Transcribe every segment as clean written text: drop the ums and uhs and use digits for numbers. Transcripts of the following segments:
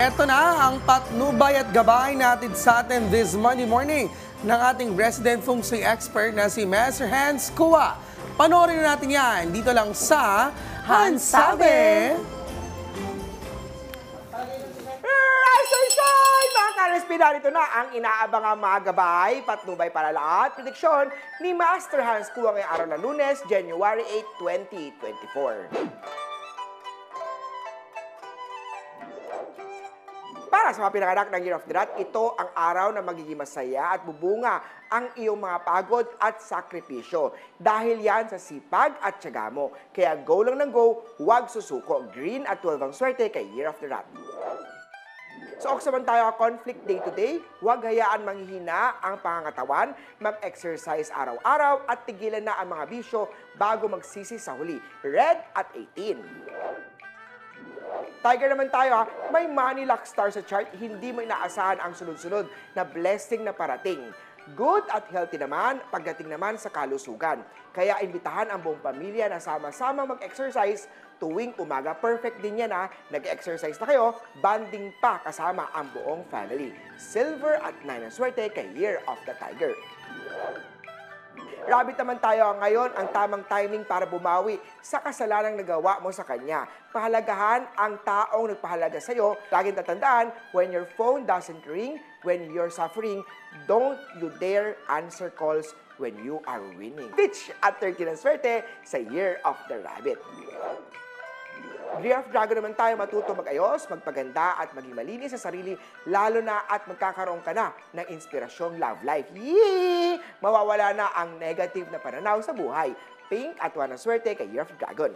Ito na ang patnubay at gabay natin sa atin this Monday morning ng ating resident feng shui expert na si Master Hans Kua. Panoorin na natin yan dito lang sa Hansabe! Ay, mga ka-RSP, narito na ang inaabangang mga gabay, patnubay para lahat, prediksyon ni Master Hans Kua ngayong araw na Lunes, January 8, 2024. Para sa mga pinanganak ng Year of the Rat, ito ang araw na magiging masaya at bubunga ang iyong mga pagod at sakripisyo. Dahil yan sa sipag at tiyaga mo. Kaya go lang ng go, huwag susuko. Green at 12 ang swerte kay Year of the Rat. So, oksaman tayo conflict day to day, huwag hayaan manghihina ang pangangatawan, mag-exercise araw-araw at tigilan na ang mga bisyo bago magsisi sa huli. Red at 18. Tiger naman tayo, may money luck star sa chart, hindi mo inaasahan ang sunod-sunod na blessing na parating. Good at healthy naman, pagdating naman sa kalusugan. Kaya imbitahan ang buong pamilya na sama-sama mag-exercise tuwing umaga. Perfect din yan nag-exercise na kayo, banding pa kasama ang buong family. Silver at 9 ang swerte kay Year of the Tiger. Rabbit naman tayo, ngayon ang tamang timing para bumawi sa kasalanang nagawa mo sa kanya. Pahalagahan ang taong nagpahalaga sa iyo. Laging tatandaan, when your phone doesn't ring, when you're suffering, don't you dare answer calls when you are winning. Pitch at 13 ang swerte sa Year of the Rabbit. Year of Dragon naman tayo, matuto mag-ayos, magpaganda at maging malinis sa sarili, lalo na at magkakaroon ka na ng inspirasyong love life. Yee! Mawawala na ang negative na pananaw sa buhay. Pink at 1 ang swerte kay Year of Dragon.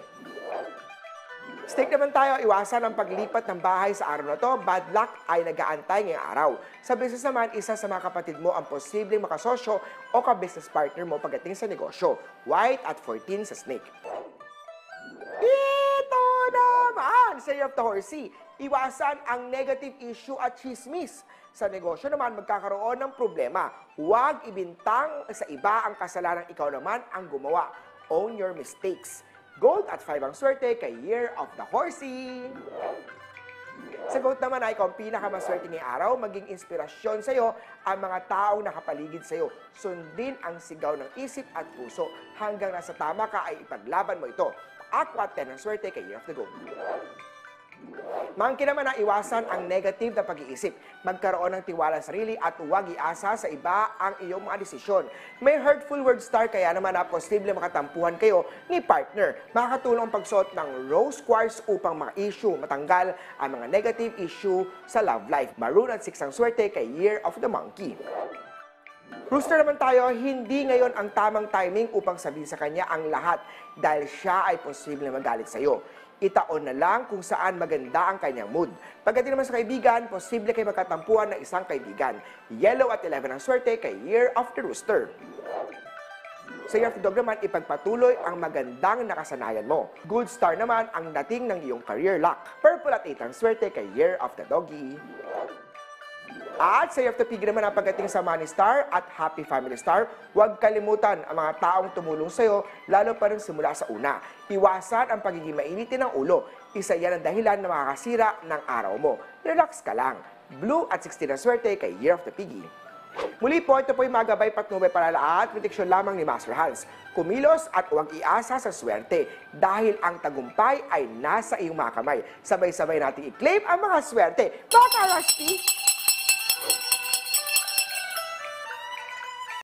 Snake naman tayo, iwasan ang paglipat ng bahay sa araw na to. Bad luck ay nag-aantay ngayong araw. Sa business naman, isa sa mga kapatid mo ang posibleng makasosyo o ka-business partner mo pagdating sa negosyo. White at 14 sa Snake. Ito naman sa Year of the Horsey, iwasan ang negative issue at chismis. Sa negosyo naman, magkakaroon ng problema. Huwag ibintang sa iba ang kasalanan, ikaw naman ang gumawa. Own your mistakes. Gold at 5 ang swerte kay Year of the Horsey. Sa goat naman ay kung pinakamaswerte ngayong araw, maging inspirasyon sa iyo ang mga taong nakapaligid sa iyo. Sundin ang sigaw ng isip at puso hanggang nasa tama ka ay ipaglaban mo ito. Aqua 10 ang swerte kay Year of the Goat. Monkey naman na iwasan ang negative na pag-iisip. Magkaroon ng tiwala sa sarili at huwag iasa sa iba ang iyong mga desisyon. May hurtful word star kaya naman na posible makatampuhan kayo ni partner. Makakatulong ang pagsuot ng rose quartz upang mga issue matanggal ang mga negative issue sa love life. Maroon at 6 ang swerte kay Year of the Monkey. Rooster naman tayo, hindi ngayon ang tamang timing upang sabihin sa kanya ang lahat dahil siya ay posibleng magalit sa iyo. Itaon na lang kung saan maganda ang kanyang mood. Pagdating naman sa kaibigan, posible kayo magkatampuhan ng isang kaibigan. Yellow at 11 ang swerte kay Year of the Rooster. Sa Year of the Dog naman, ipagpatuloy ang magandang nakasanayan mo. Good star naman ang dating ng iyong career luck. Purple at 8 ang swerte kay Year of the Doggy. At sa Year of the Pig naman ang pagdating sa Money Star at Happy Family Star, huwag kalimutan ang mga taong tumulong sa iyo, lalo pa rin simula sa una. Iwasan ang pagiging mainitin ng ulo. Isa yan ang dahilan na makakasira ng araw mo. Relax ka lang. Blue at 16 ang swerte kay Year of the Piggy. Muli po, ito po yung magabay patnubay para lahat. Prediksyon lamang ni Master Hans. Kumilos at huwag iasa sa swerte dahil ang tagumpay ay nasa iyong mga kamay. Sabay-sabay natin i-claim ang mga swerte. Mga ka-RSP,